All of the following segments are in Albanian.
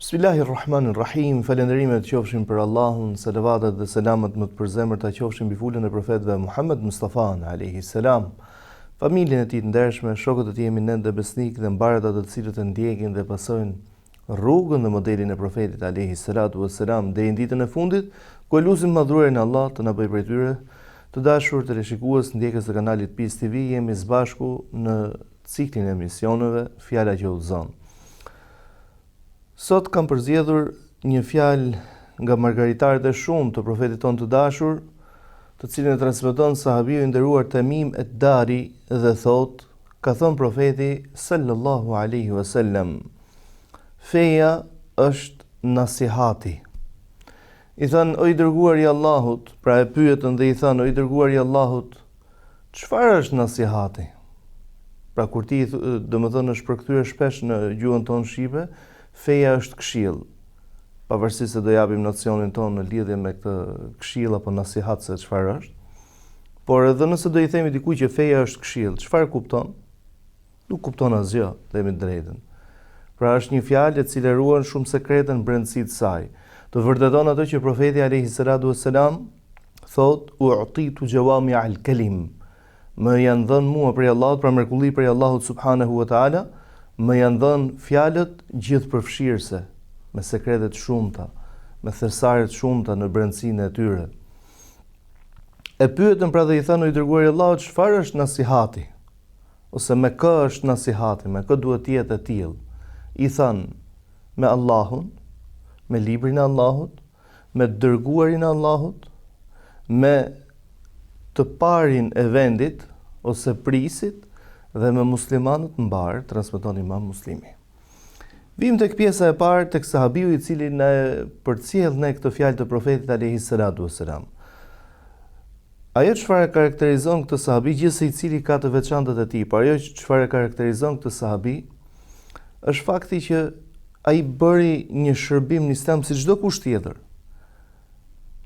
Bismillahirrahmanirrahim. Falënderimet qofshin për Allahun, selavatet dhe selamet më të përzemërta qofshin mbi fulën e profetëve Muhammed Mustafa alayhi salam, familjen e tij të ndershme, shokët e tij eminent dhe besnik dhe mbarët ato të cilët e ndjekin dhe pasojnë rrugën dhe modelin e profetit alayhi salatu wassalam deri në ditën e fundit, ku elusim madhruarin Allah të na bëjë prej tyre. Të dashur teleshikues, ndjekës të kanalit PIS TV, jemi së bashku në ciklin e emisioneve Fjala që udhëzon. Sot kam përzgjedhur një fjalë nga margaritarët e shumë të profetit tonë të dashur, të cilin e transmeton sahabiu i nderuar Tamim ad-Dari dhe thot, ka thënë profeti sallallahu alaihi wasallam, feja është nasihati. I thënë, o i dërguar i Allahut, pra e pyetën dhe i thënë, o i dërguar i Allahut, çfarë është nasihati? Pra kur ti domethënë është përkthyer shpesh në gjuhën tonë shqipe, feja është këshill. Pavarësisht se do japim nocionin tonë në lidhje me këtë këshill apo nasihat se çfarë është. Por edhe nëse do i themi dikujt që feja është këshill, çfarë kupton? Nuk kupton asgjë, themi të drejtën. Pra është një fjalë e cila ruan shumë sekrete në brendësitë të saj. Të vërteton ato që profeti alayhi salatu wassalam thot, u'titu jawami al-kalim. Më janë dhënë mua prej Allahut, pra mrekulli prej Allahut subhanahu wa taala, më janë dhënë fjalët gjithëpërfshirëse, me sekretet shumta, me thesaret shumta në brendësinë e tyre. E pyetën pra dhe i thanë, o i dërguari i Allahut, çfarë është nasihati? Ose me kë është nasihati, me kë duhet të jetë e tillë? I thanë, me Allahun, me librin e Allahut, me dërguarin e Allahut, me të parin e vendit ose prisit dhe me muslimanët mbar, transmeton Imam Muslimi. Vim tek pjesa e parë, tek sahabiu i cili na përcjell ne këtë fjalë të profetit alayhi salatu wassalam. Ajo çfarë karakterizon këtë sahabi, gjithsesi i cili ka të veçantat e tij, por ajo çfarë karakterizon këtë sahabi është fakti që ai bëri një shërbim në Islam si çdo kusht tjetër,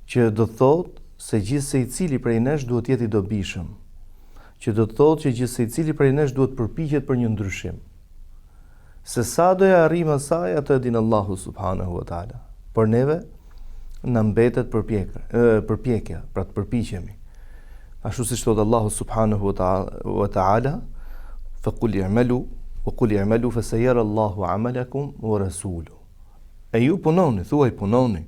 që do të thotë se gjithsesi i cili prej nesh duhet të jetë i dobishëm, që do të thotë që gjithsesi i cili prej nesh duhet përpiqet për një ndryshim. Se sa do ja arrijmë asaj, atë e din Allahu subhanahu wa taala. Por neve na mbetet përpjekja, pra të përpiqemi. Ashtu siç thot Allahu subhanahu wa taala, faqul i'malu wa qul i'malu fasayara Allahu 'amalakum wa rasuluhu. E ju punoni, thuaj punoni.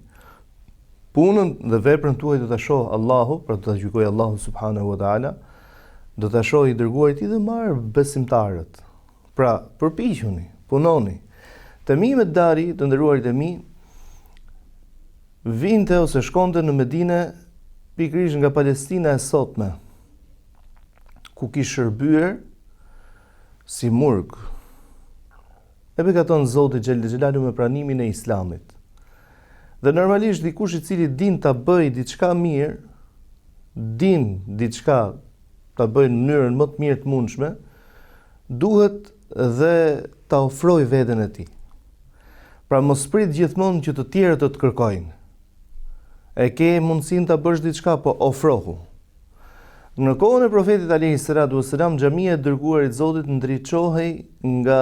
Punën dhe veprën tuaj do ta shoh Allahu, pra do ta gjykojë Allahu subhanahu wa taala, do ta shohë i dërguari i tij dhe marr besimtarët. Pra, përpiquni, punoni. Tamim ad-Dari, të nderuarit e mi, vinte ose shkonte në Medinë pikërisht nga Palestina e sotme, ku kishte shërbyer si murg. E beqaton Zoti xhel xhelalu me pranimin e Islamit. Dhe normalisht dikush i cili din ta bëj diçka mirë, din diçka ta bëj në mënyrën më të mirë të mundshme, duhet dhe ta ofroj veten e tij. Pra mos prit gjithmonë që të tjerët të kërkojnë. E ke mundësinë ta bësh diçka, po ofrohu. Në kohën e profetit alayhi salatu wassalam, xhamia e dërguarit Zotit ndriçohej nga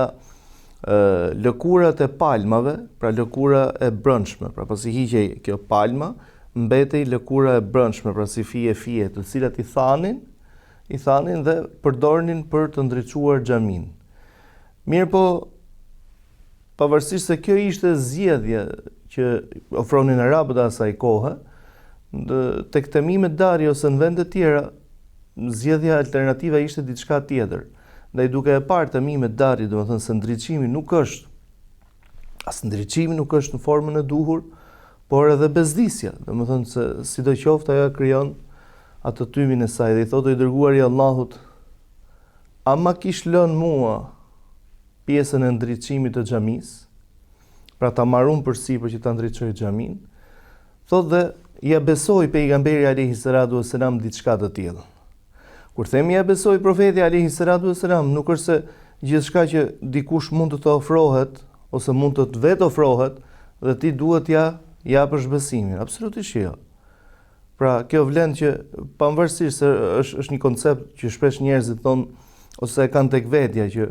lëkurat e palmave, pra lëkura e brendshme, pra pasi hiqej kjo palma, mbetej lëkura e brendshme, pra si fije, të cilat i thanin dhe përdornin për të ndriçuar xhamin. Mirë po, pavarësisht se kjo ishte zgjedhje që ofronin arabët asaj kohe, tek Tamim ad-Dari ose në vende tjera, zgjedhja alternativa ishte diçka tjetër. Ndaj duke e parë Tamim ad-Dari, domethënë se ndriçimi nuk është në formën e duhur, por edhe bezdisja, domethënë se sidoqoftë ajo krijon atë tymin e saj dhe i thotë i dërguari i Allahut, a ma kish lënë mua pjesën e ndriçimit të xhamisë, pra ta marrun përsipër që ta ndriçoj xhamin, thotë dhe ja besoi pejgamberi alayhi salatu wassalam diçka të tillë. Kur themi ja besoi profeti alayhi salatu wassalam, nuk është se gjithçka që dikush mund të ofrohet ose mund të vetë ofrohet dhe ti duhet ja japësh besimin, absolutisht jo. Pra, kjo vlen që pavarësisht se është një koncept që shpesh njerëzit thonë ose e kanë tek vetja që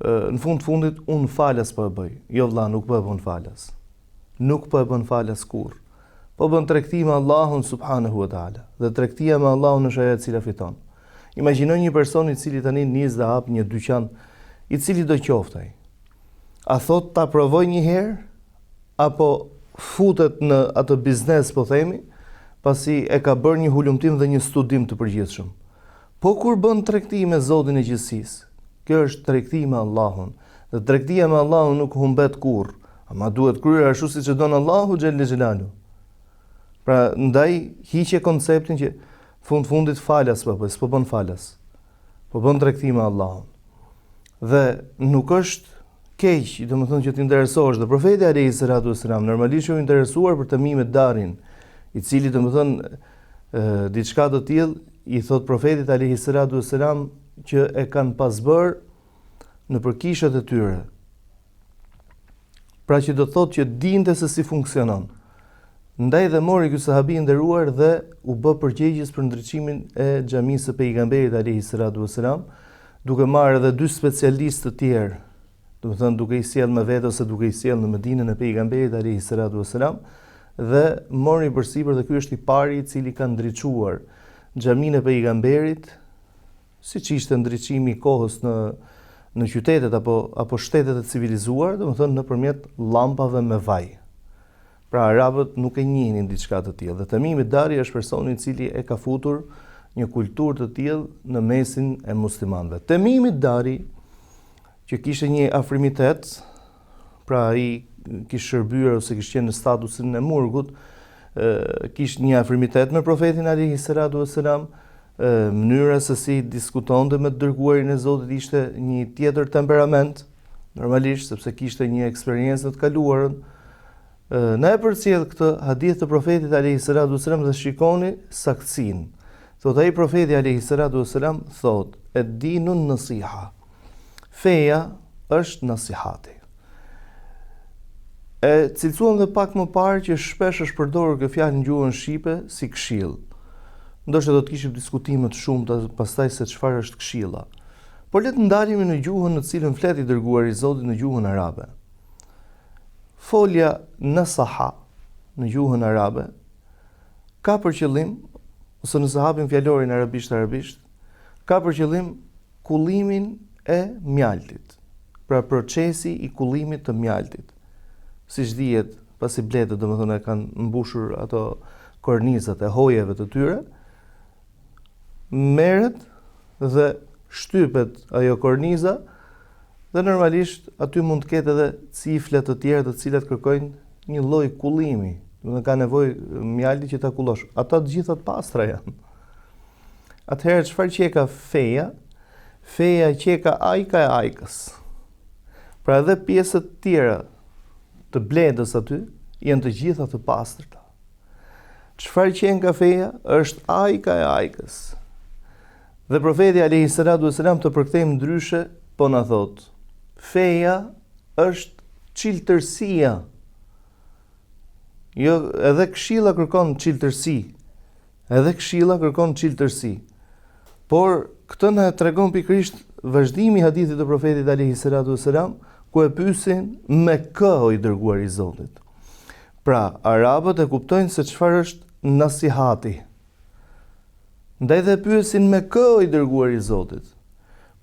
në fundit unë falas po e bëj. Jo vëlla, nuk po e bën falas. nuk po e bën falas kurrë. Po bën tregti me Allahun subhanahu wa taala. Dhe tregtia me Allahun është ajo e cila fiton. Imagjinoj një person i cili tani nis dhe hap një dyqan, i cili do qoftë ai. A thot ta provoj një herë apo futet në atë biznes, po themi, pasi e ka bërë një hulumtim dhe një studim të përgjithshëm. Po kur bën tregti me Zotin e gjithësisë, kjo është tregti me Allahun. Dhe tregtia me Allahun nuk humbet kurrë, ama duhet kryer ashtu siç e don Allahu xhelle xhelalu. Pra ndaj hiqe konceptin që fundit falas po bën falas. Po bën tregti me Allahun. Dhe nuk është keq, domethënë që të interesohesh. Dhe profeti alayhi salatu wasalam normalisht u interesuar për Tamimet Darin, i cili domethënë diçka të tillë i thot profetit alayhi salatu wasalam që e kanë pas bër në përkishat e tyre. Pra që do thotë që dinte se si funksionon. Ndaj dhe mori ky sahabi i nderuar dhe u bë përgjegjës për ndriçimin e xhamisë së pejgamberit alayhi salatu wasalam, duke marrë edhe 2 specialistë të tjerë, domethënë duke i sjell me vete ose duke i sjell në Medinën e pejgamberit alayhi salatu wasalam, dhe mori përsipër dhe ky është i pari i cili ka ndriçuar xhaminë e pejgamberit, siç ishte ndriçimi i kohës në qytetet apo shtetet e civilizuara, domethënë nëpërmjet llampave me vaj. Pra arabët nuk e njihnin diçka të tillë. Dhe Tamimi Dari është personi i cili e ka futur një kulturë të tillë në mesin e muslimanëve. Tamimi Dari, që kishte një afrimitet, pra ai kishte shërbyer ose kishte qenë në statusin e murgut, kishte një afrimitet me profetin alayhi salatu wasalam, mënyra se si diskutonte me dërguarin e Zotit ishte një tjetër temperament, normalisht sepse kishte një eksperiencë të kaluarën. Na e përcjell këtë hadith të profetit alayhi salatu wasalam dhe shikoni saktësinë. Thot ai profeti alayhi salatu wasalam thot: "Ad-dinun nasiha." Feja është nasihati. E cilësuam dhe pak më parë që shpesh është përdorur kjo fjalë në gjuhën shqipe si këshill. Ndoshta do të kishim diskutime të shumta pastaj se çfarë është këshilla. Por le të ndalemi në gjuhën në cilën flet i dërguari i Zotit, në gjuhën arabe. Folja nasaha në gjuhën arabe ka për qëllim, ose nëse hapim fjalorin arabisht, ka për qëllim kullimin e mjaltit. Pra procesi i kullimit të mjaltit. Siç dihet, pasi bletët domethënë kanë mbushur ato kornizat e hojeve të tyre, merret dhe shtypet ajo korniza dhe normalisht aty mund të ketë edhe cifle të tjera të cilat kërkojnë një lloj kullimi. Domethënë ka nevojë mjalti që ta kullosh. Ata të gjitha të pastra janë. Atëherë çfarë që ka feja? Feja që ka ajka e ajkës. Pra edhe pjesët tjera të bledës aty janë të gjitha të pastërta. Çfarë që ka feja është ajka e ajkës. Dhe profeti alayhi salatu wasalam të përkthejmë ndryshe, po na thot: feja është çiltërsia. Jo, edhe këshilla kërkon çiltërsi. Edhe këshilla kërkon çiltërsi. Por këtë na tregon pikërisht vazhdimi i hadithit të profetit alayhi salatu wasalam, ku e pyesin me kë o i dërguari i Zotit. Pra, arabët e kuptojnë se çfarë është nasihati. Ndaj dhe pyesin me kë o i dërguari i Zotit.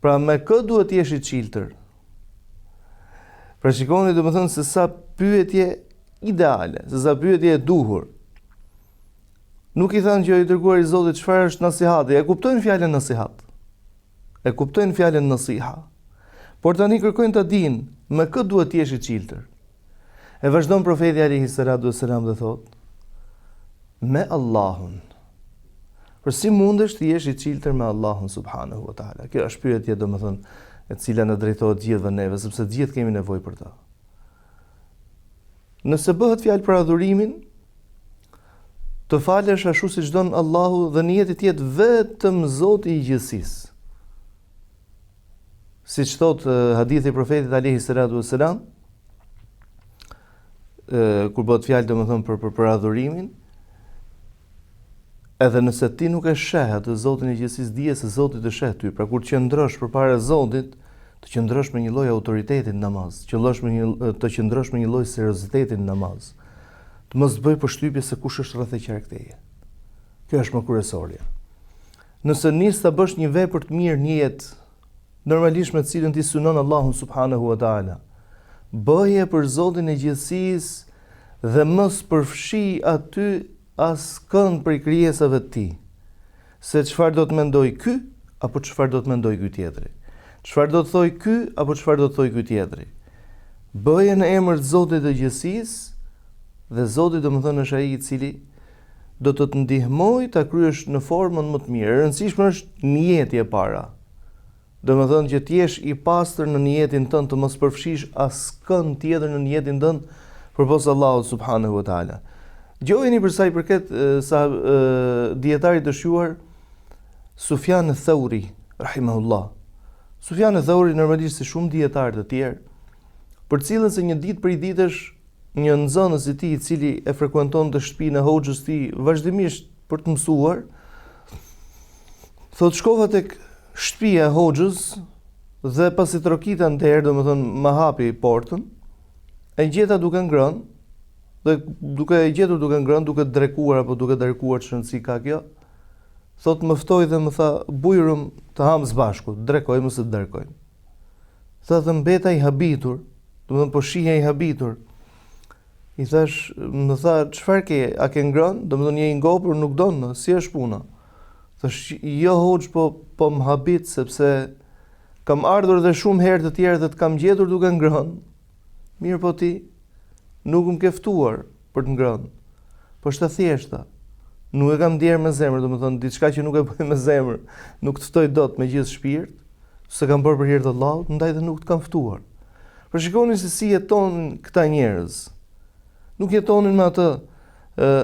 Pra, me kë duhet të jesh i çiltër. Pra shikoni domethënë se sa pyetje ideale, se sa pyetje e duhur. Nuk i thanë që i dërguari i Zotit çfarë është nasihati, e kuptojnë fjalën nasihat. E kuptojnë fjalën nasiha. Por tani kërkojnë ta dinë me kë duhet të jesh i çiltër. E vazhdon profeti alayhi salatu wasalam dhe thot: me Allahun. Por si mundesh të jesh i çiltër me Allahun subhanahu wa taala? Kjo është pyetje domethënë e cila na drejtohet gjithëve neve, sepse gjithë kemi nevojë për ta. Nëse bëhet fjalë për adhurimin, të falesh ashtu siç don Allahu dhe në jetë të jetë vetëm Zoti i gjithësisë. Siç thot hadithi i profetit alayhi salatu wasalam, kur bëhet fjalë domethënë për adhurimin, edhe nëse ti nuk e sheh atë Zotin e gjithësisë, dije se Zoti të sheh ty. Pra kur qëndrosh përpara Zotit, të qëndrosh me një lloj autoriteti në namaz, të qëndrosh me një lloj serioziteti në namaz. të mos bëj përshtypje se kush është rreth e qark teje. Kjo është më kryesorja. Nëse nis ta bësh një vepër të mirë në jetë, normalisht me të cilën ti synon Allahun subhanahu wa taala, bëje për Zotin e gjithësisë dhe mos përfshi aty askënd prej krijesave të tij. Se çfarë do të mendoj ky apo çfarë do të mendoj ky tjetri. Çfarë do të thoj ky apo çfarë do të thoj ky tjetri. Bëje në emër të Zotit të gjithësisë dhe Zoti domethënë është ai i cili do të të ndihmoj ta kryesh në formën më të mirë. E rëndësishme është niyeti e para. Domethënë që të jesh i pastër në niyetin tënd, të mos përfshish askënd tjetër në niyetin tënd përpos Allahut subhanahu wa taala. Gjojeni për sa i përket dietarit të shuar Sufjan al-Thauri rahimahullah. Sufjan al-Thauri normalisht si shumë dietarë të tjerë, për cilën se një ditë prej ditësh një nxënës i tij i cili e frekuentonte shtëpinë e hoxhës tij vazhdimisht për të mësuar, thotë shkova tek shtëpia e hoxhës dhe pasi trokita ndër, domethënë më hapi portën, e gjeta duke ngrënë dhe duke e gjetur duke ngrënë, duke drekuar apo duke darkuar çrëndsi ka kjo. Thotë më ftoi dhe më tha, bujrum të ham së bashku, drekojmë ose të darkojmë. Thotë mbeta i habitur, domethënë po shihja i habitur. I thash, më tha, çfarë ke? A ke ngrënë? Domethënë je i ngopur, nuk don, si është puna? Thash, jo hoxh, po më habit sepse kam ardhur dhe shumë herë të tjera dhe të kam gjetur duke ngrënë. Mirë po ti, nuk më ke ftuar për të ngrënë. Po është thjeshta. Nuk e kam ndier me zemër, domethënë diçka që nuk e bëj me zemër, nuk të ftoj dot me gjithë shpirt, se kam bërë për hir të Allahut, ndaj dhe nuk të kam ftuar. Por shikoni se si jetonin këta njerëz. Nuk jetonin me atë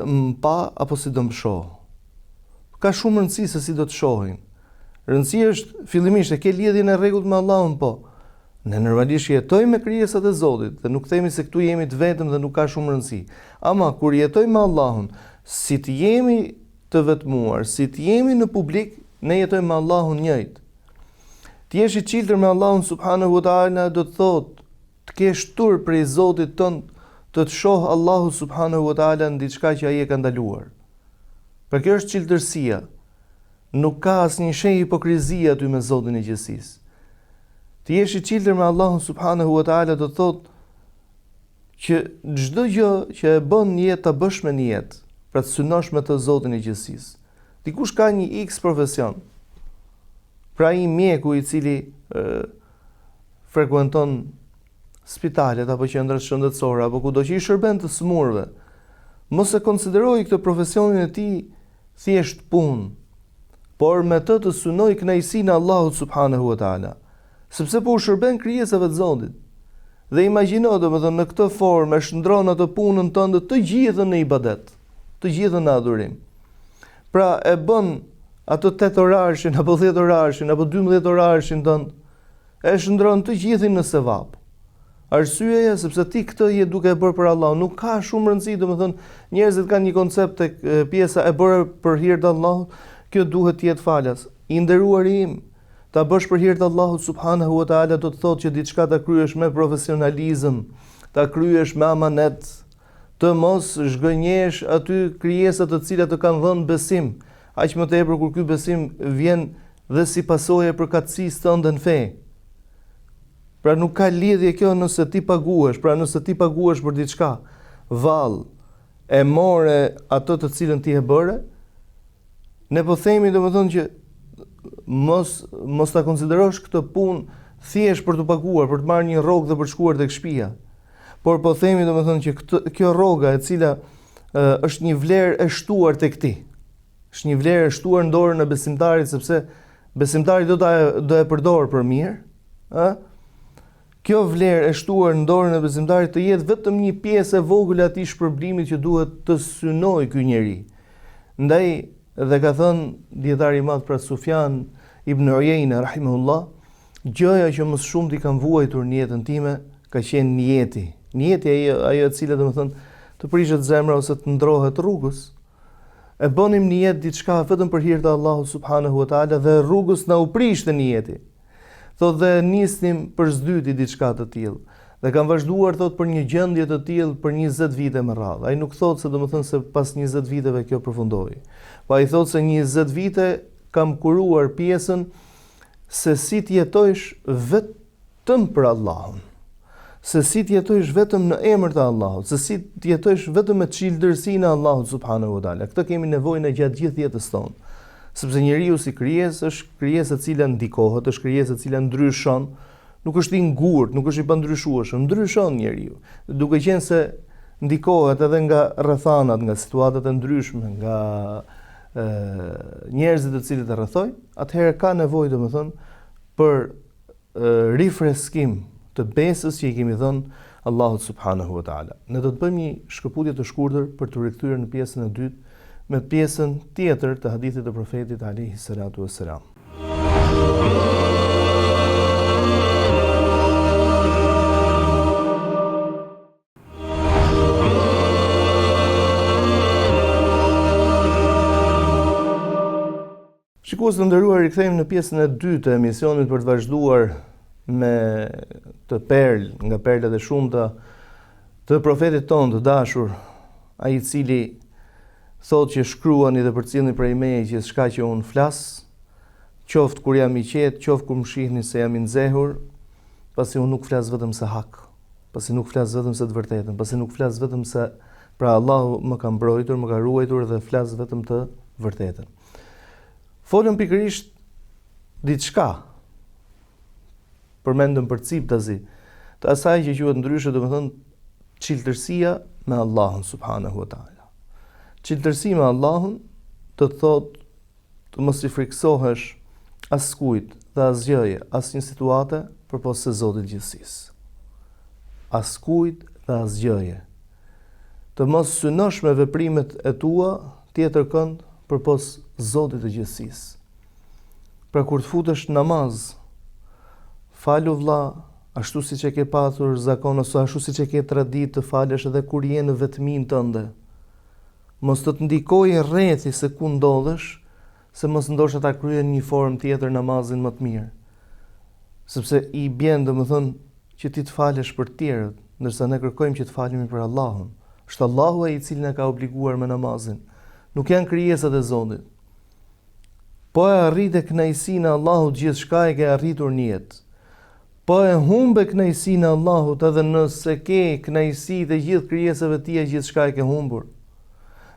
më pa apo si do më shoh. Ka shumë rëndësi se si do të shohin. Rëndësia është fillimisht e ke lidhjen e rregullt me Allahun, po. Ne normalisht jetojmë me krijesat e Zotit dhe nuk themi se këtu jemi të vetëm dhe nuk ka shumë rëndësi. Ama kur jetojmë me Allahun, si të jemi të vetmuar, si të jemi në publik, ne jetojmë me Allahun njëjtë. Të jesh i çiltër me Allahun subhanahu wa taala do të thotë të kesh tur prej Zotit tënd, të shoh Allahu subhanahu wa taala në diçka që ai e ka ndaluar. Për kjo është çiltërsia. Nuk ka asnjë shenjë hipokrizie aty me Zotin e gjithësisë. Të jesh i çiltër me Allahun subhanahu wa taala do të thotë që çdo gjë që e bën në jetë ta bësh me niyet, pra të synosh me të Zotin e gjithësisë. Dikush ka një X profesion. Pra ai mjeku i cili frekuenton spitalet apo qendrat shëndetësore apo kudo që i shërben të smurëve, mos e konsideroj këtë profesionin e tij thjesht punë, por me të synoj kënaqësinë e Allahut subhanahu wa taala, sepse po u shërben krijesave të Zotit. Dhe imagjino, domethënë në këtë formë e shndron atë punën tënde të gjithën në ibadet, të gjithën në adhurim. Pra e bën ato 8 orarshin apo 10 orarshin apo 12 orarshin tënd, e shndron të gjithin në sevap. Arsyeja sepse ti këtë je duke e bërë për Allah, nuk ka shumë rëndësi, domethënë njerëzit kanë një koncept tek pjesa e bërë për hir të Allahut, kjo duhet të jetë falas. I nderuari im, ta bësh për hir të Allahut subhanahu wa taala do të thotë që diçka ta kryesh me profesionalizëm, ta kryesh me amanet, të mos zhgënjesh aty krijesat të cilat të kanë dhënë besim, aq më tepër kur ky besim vjen dhe si pasojë e përkatësisë tënde në fe. Pra nuk ka lidhje kjo nëse ti paguash, pra nëse ti paguash për diçka, vallë e more ato të cilën ti e bëre, ne po themi domethënë që mos ta konsiderosh këtë punë thjesht për të paguar, për të marrë një rrogë dhe për të shkuar tek shtëpia. Por po themi domethënë që kjo rroga e cila është një vlerë e shtuar tek ti. Është një vlerë e shtuar në dorën e besimtarit sepse besimtari do e përdor për mirë, ë? Kjo vlerë e shtuar në dorën e besimtarit të jetë vetëm një pjesë e vogël e atij shpërblimit që duhet të synoj ky njeri. Ndaj dhe ka thënë dietari i madh pra Sufjan ibn Uyeyna rahimahullah, gjëja që më shumë i kam vuajtur në jetën time ka qenë niyeti. Niyeti ajo e cila domethënë të prishet zemra ose të ndrohet rrugës. E bënim niyet diçka vetëm për hir të Allahut subhanahu wa taala dhe rrugës na u prishte niyeti. Thotë dhe nisnim për zdyti diçka të tillë. Dhe kam vazhduar thot për një gjendje të tillë për 20 vite me radhë. Ai nuk thot se domethënë se pas 20 viteve kjo përfundoi. Po ai thot se 20 vite kam kuruar pjesën se si të jetojsh vetëm për Allahun. Se si të jetojsh vetëm në emër të Allahut, se si të jetojsh vetëm me çiltërsinë e Allahut subhanahu wa taala. Këtë kemi nevojë në gjatë gjithë jetës tonë. Sepse njeriu si krijesë është krijesë e cila ndikohet, është krijesë e cila ndryshon. Nuk është i ngurt, nuk është i pandryshueshëm, ndryshon njeriu. Duke qenë se ndikohet edhe nga rrethanat, nga situatat e ndryshme, nga njerëzit të cilët e rrethojnë, atëherë ka nevojë domethënë për rifreskim të besës që i kemi dhënë Allahut subhanahu wa taala. Ne do të bëjmë një shkëputje të shkurtër për të rikthyer në pjesën e dytë me pjesën tjetër të hadithit të profetit alayhi salatu wassalam. Shikues të nderuar, rikthehemi në pjesën e dytë të emisionit për të vazhduar me të nga perlat e shumta të profetit tonë të dashur, ai i cili thotë që shkruani dhe përcjellni prej meje që s'ka që unë flas, qoftë kur jam i qetë, qoftë kur më shihni se jam i nxehur, pasi unë nuk flas vetëm se hak, pasi nuk flas vetëm se të vërtetën, pasi nuk flas vetëm se pra Allahu më ka mbrojtur, më ka ruajtur dhe flas vetëm të vërtetën. Folëm pikërisht diçka, përmendëm për ciptazi, të asaj që quhet ndryshe domethënë çiltërsia me Allahun subhanahu wa taala. Çiltërsia me Allahun do të thotë të mos i friksohesh askujt dhe asgjëje, asnjë situate përpos se Zotit gjithësisë. Askujt dhe asgjëje. Të mos synosh me veprimet e tua tjetër kënd përpos Zotit të gjithësisë. Pra kur të futesh namaz, falu vlla, ashtu siç e ke pasur zakon ose ashtu siç e ke traditë të falesh edhe kur je në vetminë tënde. Mos të ndikojë rrethi se ku ndodhesh, se mos ndoshta ta kryen një formë tjetër namazin më të mirë. Sepse i bën domethënë që ti të falesh për të tjerët, ndërsa ne kërkojmë që të falemi për Allahun. Është Allahu ai i cili na ka obliguar me namazin. Nuk janë krijesat e Zotit. Po e arrit e kënaqësinë e Allahut, gjithçka e ke arritur në jetë. Po e humbe kënaqësinë e Allahut, edhe nëse ke kënaqësi të gjithë krijesave të tjera, gjithçka e ke humbur.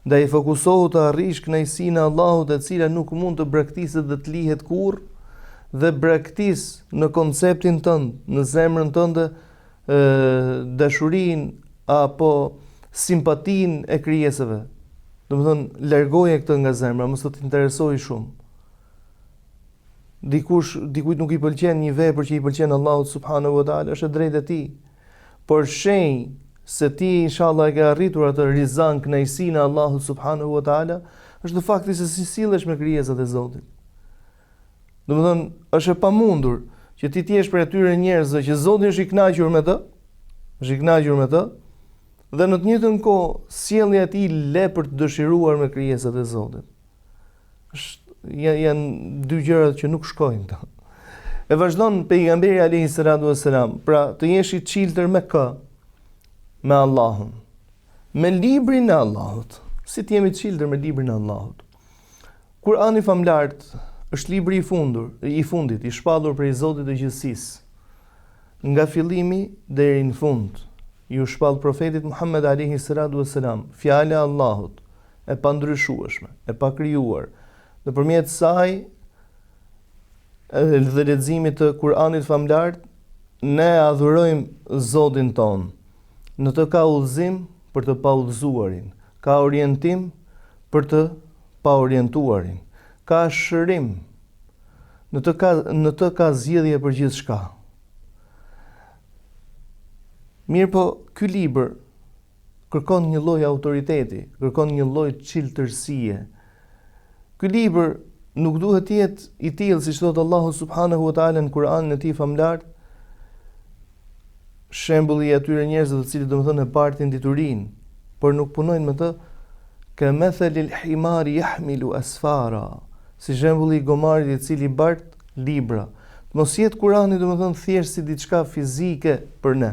Ndaj fokusohu të arrish kënaqësinë e Allahut, e cila nuk mund të braktisë dhe të lihet kurrë, dhe braktis në konceptin tënd, në zemrën tënde, dashurinë apo simpatinë e krijesave. Domethënë, largoje këtë nga zemra, mos të interesojë shumë. Dikujt nuk i pëlqen një vepër që i pëlqen Allahut subhanahu wa taala, është e drejtë e tij. Por shenjë se ti inshallah e ke arritur atë rizan kënaqësinë e Allahut subhanahu wa taala, është fakti se si sillesh me krijesat e Zotit. Domethënë, është e pamundur që ti jesh për atyre njerëzve që Zoti është i kënaqur me të, dhe në të njëjtën kohë sjellja e tij le për të dëshiruar me krijesat e Zotit. Janë dy gjëra që nuk shkojnë. E vazhdon pejgamberi alayhi salatu wassalam, pra të jesh i çiltër me kë? Me Allahun. Me librin e Allahut. Si të jemi të çiltër me librin e Allahut? Kurani famlart është libri i fundit, i shpallur prej Zotit të gjithësisë. Nga fillimi deri në fund, ju shpall profetit Muhammed alayhi salatu wassalam, fjala e Allahut, e pandryshueshme, e pakrijuar. Nëpërmjet saj dhe leximit të Kuranit famlar, ne adhurojmë Zotin ton. Në të ka udhëzim për të paudhëzuarin, ka orientim për të paorientuarin, ka shërim, në të ka zgjedhje për gjithçka. Mirë po, ky libër kërkon një lloj autoriteti, kërkon një lloj çiltërsie. Ky libër nuk duhet të jetë i tillë siç thot Allahu subhanahu wa taala në Kur'anin e tij famlar, shembulli i atyre njerëzve të cilët domethënë e partin diturinë, por nuk punojnë me të, ka mathalil himari yahmilu asfara, si shembulli i gomarit i cili bart libra. Mos jetë Kurani domethënë thjesht si diçka fizike për ne.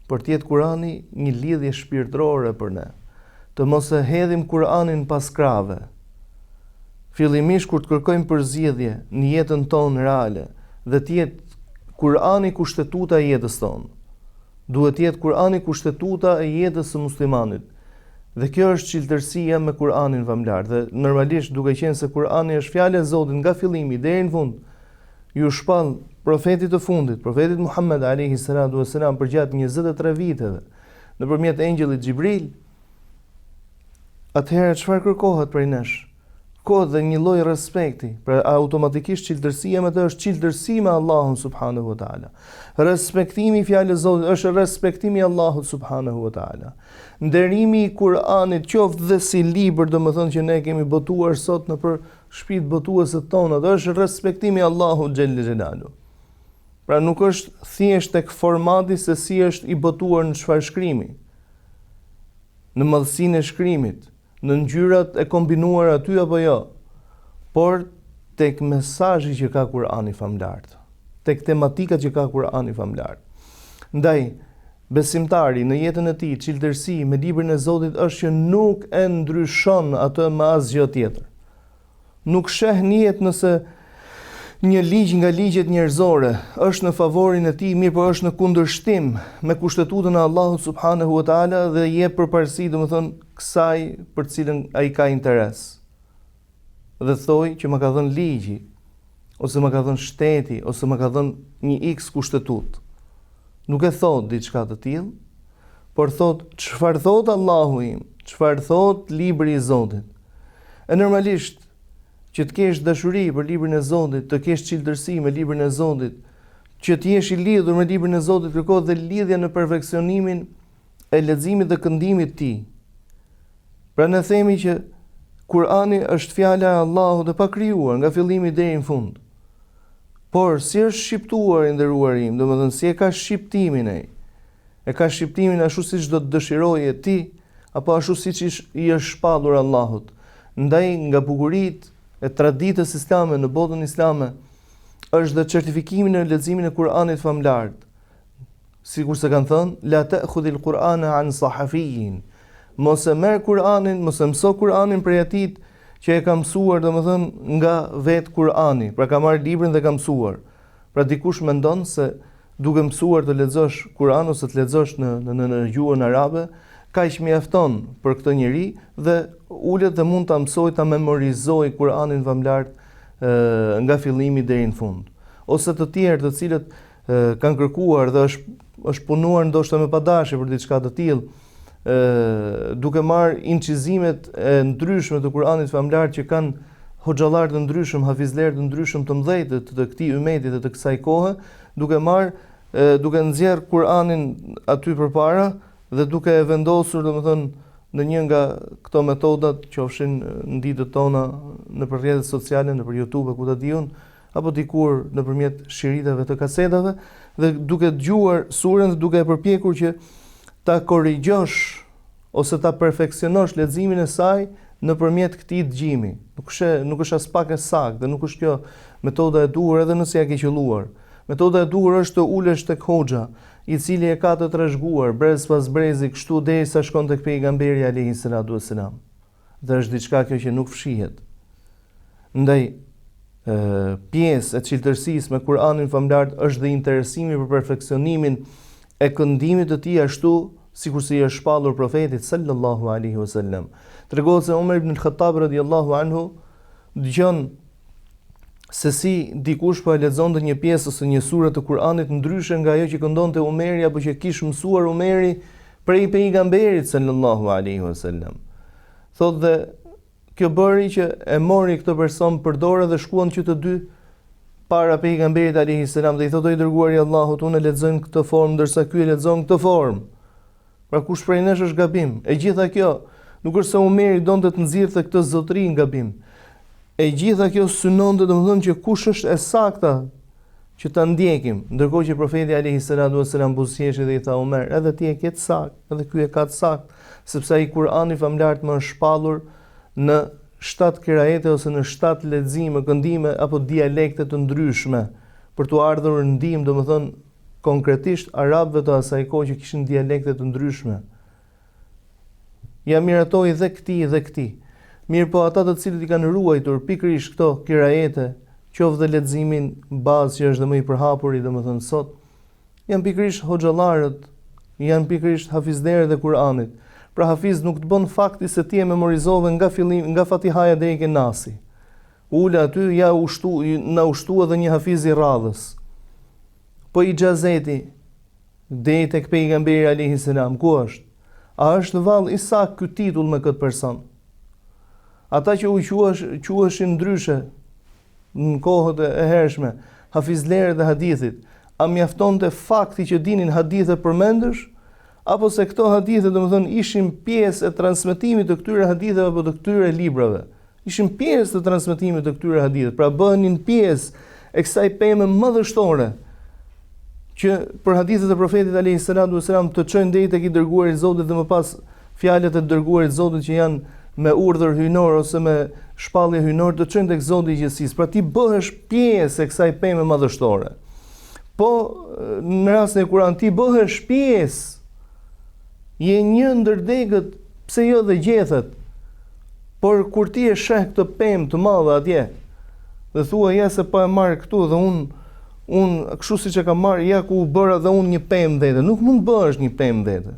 por të jetë Kurani një lidhje shpirtërore për ne. Të mos e hedhim Kur'anin pas krave. Fillimisht kur të kërkojmë përzgjedhje në jetën tonë reale dhe të jetë Kur'ani kushtetuta e jetës tonë. Duhet të jetë Kur'ani kushtetuta e jetës së muslimanit. Dhe kjo është çiltërsia me Kur'anin famlar. Dhe normalisht duke qenë se Kur'ani është fjala e Zotit nga fillimi deri në fund, ju shpall profetit të fundit, profetit Muhammed alayhi salatu wasalam përgjatë 23 viteve nëpërmjet engjëllit Xhibril. Atëherë çfarë kërkohet prej nesh? Kërkohet dhe një lloj respekti, pra automatikisht çiltërsia me të është çiltërsi me Allahun subhanahu wa taala. Respektimi i fjalës së Zotit është respektimi i Allahut subhanahu wa taala. Nderimi i Kur'anit qoftë dhe si libër, domethënë që ne kemi botuar sot nëpër shtëpitë botuese tona, është respektimi i Allahut xhelle xhelalu. Pra nuk është thjesht tek formati se si është i botuar në çfarë shkrimi, në madhësinë e shkrimit, në ngjyrat e kombinuara aty apo jo, por tek mesazhi që ka Kur'ani famlar, tek tematikat që ka Kur'ani famlar. Ndaj besimtari në jetën e tij çiltërsi me librin e Zotit është që nuk e ndryshon atë me asgjë tjetër. Nuk sheh niyet nëse një ligj nga ligjet njerëzore është në favorin e tij, mirë po është në kundërshtim me kushtetutën e Allahut subhanahu wa taala dhe jep përparësi, domethënë, kësaj për cilën ai ka interes. Dhe thoj që më ka dhënë ligji, ose më ka dhënë shteti, ose më ka dhënë një X kushtetut. Nuk e thot diçka të tillë, por thot çfarë thot Allahu im, çfarë thot libri i Zotit. E normalisht që të kesh dashuri për librin e Zotit, të kesh çiltërsi me librin e Zotit, që të jesh i lidhur me librin e Zotit, kërkohet dhe lidhja në perfeksionimin e leximit dhe këndimit të tij. Pra ne themi që Kur'ani është fjala e Allahut e pakrijuar nga fillimi deri në fund. Por si është shqiptuar i nderuar im, domethënë si e ka shqiptimin ai? E ka shqiptimin ashtu siç do të dëshiroje ti, apo ashtu siç i është shpallur Allahut? Ndaj nga bukuritë e traditës islame në botën islame është dhe certifikimi në leximin e Kur'anit famlar. Sikur se kanë thënë, la ta'khudhil Qur'ana an sahafiyyin. Mos e merr Kur'anin, mos e mëso Kur'anin prej atij që e ka mësuar, domethënë, nga vetë Kur'ani. Pra ka marrë librin dhe ka mësuar. Pra dikush mendon se duke mësuar të lexosh Kur'an ose të lexosh në gjuhën arabe, kaq mjafton për këtë njeri dhe ulet dhe mund ta mësoj, ta memorizoj Kur'anin famlar nga fillimi deri në fund. Ose të tjerë të cilët kanë kërkuar dhe është punuar ndoshta me padashje për diçka të tillë, duke marrë incizimet e ndryshme të Kur'anit famlar që kanë hoxhallar të ndryshëm, hafizler të ndryshëm të mëdhtë të këtij ummeti dhe të kësaj kohe, duke nxjerr Kur'anin aty përpara dhe duke e vendosur, domethënë, në një nga këto metodat, qofshin në ditët tona nëpër rrjetet sociale, nëpër YouTube, ku ta diun, apo dikur nëpërmjet shiritave të kasetave, dhe duke dëgjuar surën dhe duke e përpjekur që ta korrigjosh ose ta perfeksionosh leximin e saj nëpërmjet këtij dëgjimi. Nuk është as pak e saktë dhe nuk është kjo metoda e duhur edhe nëse ja ke qelluar. Metoda e duhur është të ulesh tek hoxha, i cili e ka të trashëguar brez pas brezi kështu derisa shkon tek pejgamberi alayhi salatu wassalam. Dhe është diçka kjo që nuk fshihet. Ndaj pjesë e çiltërsisë me Kur'anin famlar është dhe interesimi për perfeksionimin e këndimit të tij ashtu sikur si është shpallur profetit sallallahu alaihi wasallam. Tregohet se Umar ibn al-Khattab radhiyallahu anhu dëgjon se si dikush po e lexonte një pjesë ose një sure të Kur'anit ndryshe nga ajo që këndonte Umeri apo që kishte mësuar Umeri prej pejgamberit sallallahu alaihi wasallam. Thotë dhe kjo bëri që e mori këtë person për dorë dhe shkuan që të dy para pejgamberit alayhi salam dhe i thotë: "O i dërguari i Allahut, unë lexoj në këtë formë ndërsa ky e lexon në këtë formë." Pra kush prej nesh është gabim? E gjitha kjo nuk është se Umeri donte të nxirrte këtë zotëri në gabim. E gjitha kjo synonte domethënë që kush është e sakta që ta ndjekim, ndërkohë që profeti alayhi salatu wasalam buzëqeshi dhe i tha Omer, edhe ti e ke të saktë, edhe ky e ka të saktë, sepse ai Kur'ani famlar më është shpallur në 7 kirajete ose në 7 lexime, këndime apo dialekte të ndryshme për t'u ardhur në ndihmë, domethënë konkretisht arabëve të asaj kohë që kishin dialekte të ndryshme. Ja miratoi dhe këtij. Mirë po ata të cilët i kanë ruajtur pikërisht këto kirajete, qoftë dhe leximin bazë që është dhe më i përhapur i domethënë sot, janë pikërisht hoxhallarët, janë pikërisht hafizderët e Kuranit. Pra hafiz nuk të bën fakti se ti e memorizove nga fillim, nga Fatihaja deri ke Nasi. Ula aty na ushtua edhe një hafiz i radhës. Po ixhazeti deri tek pejgamberi alayhi salam, ku është? A është vallë i saktë ky titull me këtë person? Ata që u quheshin ndryshe në kohët e hershme, hafizlerë dhe hadithit, a mjaftonte fakti që dinin hadithe përmendësh, apo se këto hadithe domethënë ishin pjesë e transmetimit të këtyre haditheve apo të këtyre librave? Ishin pjesë të transmetimit të këtyre haditheve, pra bëhenin pjesë e kësaj peme më dështore që për hadithet e profetit alayhi salatu wasalam të çojnë deri tek i dërguari i Zotit dhe më pas fjalët e dërguarit të Zotit që janë me urdhër hyjnor ose me shpallje hyjnor të çojnë tek Zoti i gjithësisë. Pra ti bëhesh pjesë e kësaj peme madhështore. Po në rastin e Kuranit ti bëhesh pjesë, je një ndër degët, pse jo dhe gjethet. Por kur ti e sheh këtë pemë të madhe atje, dhe thua ja se po e marr këtu dhe unë kështu siç e kam marr, ja ku u bëra dhe unë një pemë vete, nuk mund të bëhesh një pemë vete.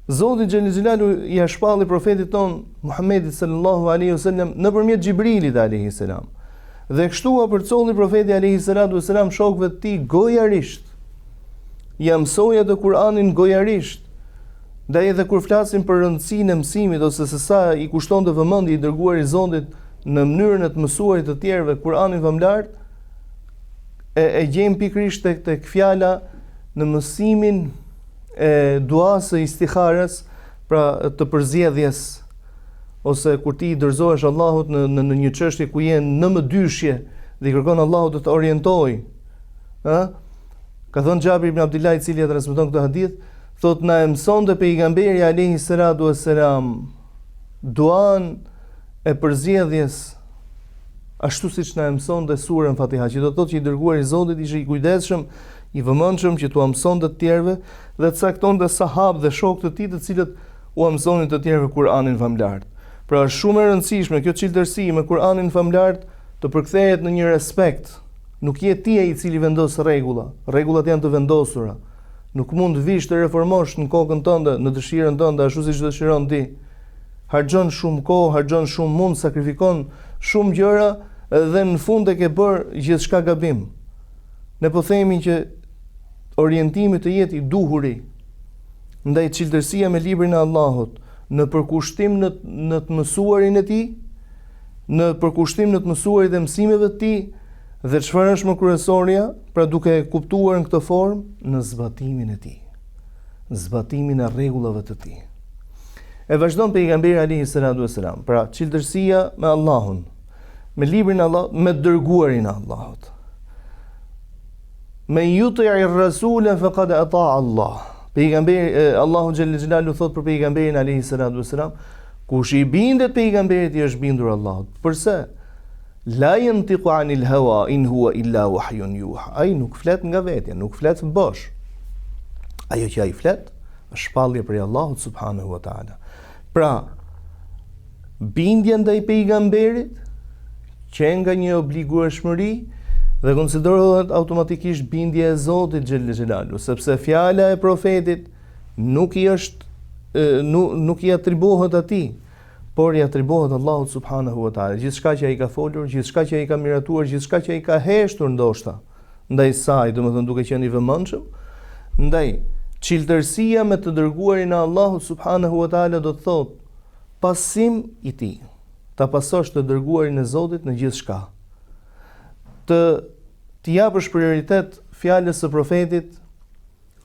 Zoti xhelalu ja shpalli profetit ton Muhammedit sallallahu alaihi wasallam nëpërmjet Xhibrilit alaihi salam. Dhe kështu u përcolli profeti alaihi salatu wasalam shokëve të tij gojarisht. Ja mësoi atë Kur'anin gojarisht. Ndaj edhe kur flasim për rëndësinë e mësimit ose se sa i kushtonte vëmendje i dërguari i Zotit në mënyrën e të mësuarit të tjerëve Kur'anin famlar, e gjejmë pikërisht tek fjala në mësimin e duas së istikharës, pra të përzgjedhjes, ose kur ti i dorëzohesh Allahut në një çështje ku je në mëdyshje dhe i kërkon Allahut të të orientojë. Ka thënë Xhabir ibn Abdullah i cili e transmeton këtë hadith, thot na e mësonte pejgamberi alayhi salatu wassalam duan e përzgjedhjes ashtu siç na e mësonte surën Fatiha, që do të thotë që i dërguari i Zotit ishte i kujdesshëm, i vëmendshëm që t'u mësonte të tjerëve dhe të caktonte sahabë dhe shokë të tij të cilët u mësonin të tjerëve Kur'anin famlar. Pra është shumë e rëndësishme kjo çiltërsi me Kur'anin famlar të përkthehet në një respekt. Nuk je ti ai i cili vendos rregulla. Rregullat janë të vendosura. Nuk mund vish të reformosh në kokën tënde, në dëshirën tënde ashtu siç dëshiron ti. Harxhon shumë kohë, harxhon shumë mund, sakrifikon shumë gjëra dhe në fund e ke bërë gjithçka gabim. Ne po themi që orientimi të jetë i duhuri ndaj çiltërsia me librin e Allahut, në përkushtim në të mësuarin e tij, në përkushtim në të mësuarit e mësimeve të tij, dhe çfarë është më kryesorja, pra duke kuptuar në këtë formë, në zbatimin e tij, zbatimin e rregullave të tij. E vazhdon pejgamberi alayhi salatu wasalam, pra çiltërsia me Allahun, me librin e Allahut, me dërguarin e Allahut. Me yuti'i rasula faqad ata'a Allah. Pejgamberi Allahu xhallal xhelalu thot për pejgamberin alayhi salatu wasalam, kush i bindet pejgamberit i është bindur Allahut. Përse? La yantiqu anil hawa in huwa illa wahyun yuha. Ai nuk flet nga vetja, nuk flet bosh. Ajo që ai flet është shpallje prej Allahut subhanahu wa taala. Pra, bindja ndaj pejgamberit që nga një obligueshmëri dhe konsiderohet automatikisht bindje e Zotit xhel xhelalu, sepse fjala e profetit nuk i atribuohet atij, por i atribuohet Allahut subhanahu wa taala. Gjithçka që ai ka folur, gjithçka që ai ka miratuar, gjithçka që ai ka heshtur ndoshta ndaj saj, domethënë duke qenë i vëmendshëm, ndaj çiltërsia me të dërguarin e Allahut subhanahu wa taala do të thotë pasim i tij. Ta pasosh të dërguarin e Zotit në gjithçka. Të japësh prioritet fjalës së profetit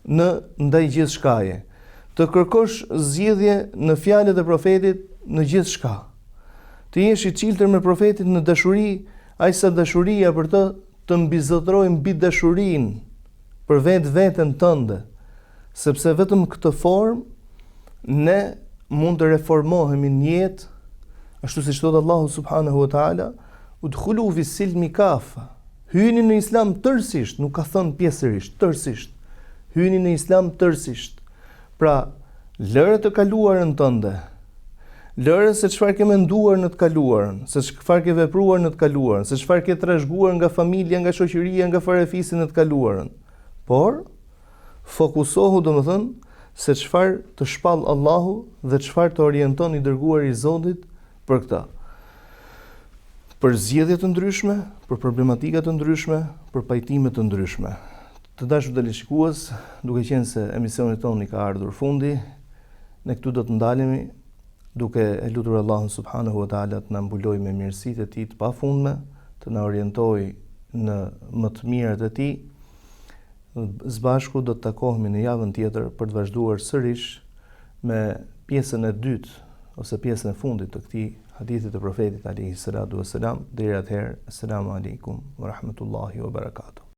në ndaj gjithçkaje. Të kërkosh zgjidhje në fjalët e profetit në gjithçka. Të jesh i çiltër me profetin në dashuri, aq sa dashuria për të mbizotrojë mbi dashurinë për veten tënde, sepse vetëm këtë formë ne mund të reformohemi në jetë, ashtu siç thot Allahu subhanahu wa taala, udkhulu fi silmi kafa. Hyni në Islam tërësisht, nuk ka thënë pjesërisht, tërësisht. Hyni në Islam tërësisht. Pra, lëre të kaluarën tënde. Lëre se çfarë ke menduar në të kaluarën, se çfarë ke vepruar në të kaluarën, se çfarë ke trashëguar nga familja, nga shoqëria, nga farefisi në të kaluarën. Por fokusohu, domethënë, se çfarë të shpall Allahu dhe çfarë të orienton i dërguari i Zotit për këtë. Për zgjedhje të ndryshme, për problematika të ndryshme, për pajtime të ndryshme. Të dashur teleshikues, duke qenë se emisioni tonë ka ardhur fundi, ne këtu do të ndalemi duke e lutur Allahun subhanahu wa taala të na mbulojë me mirësitë e tij të pafundme, të na orientojë në më të mirat e tij. Së bashku do të takohemi në javën tjetër për të vazhduar sërish me pjesën e dytë ose pjesën e fundit të këtij hadithit të profetit alayhi salatu wassalam. Deri atëherë, assalamu alaikum wa rahmatullahi wa barakatuh.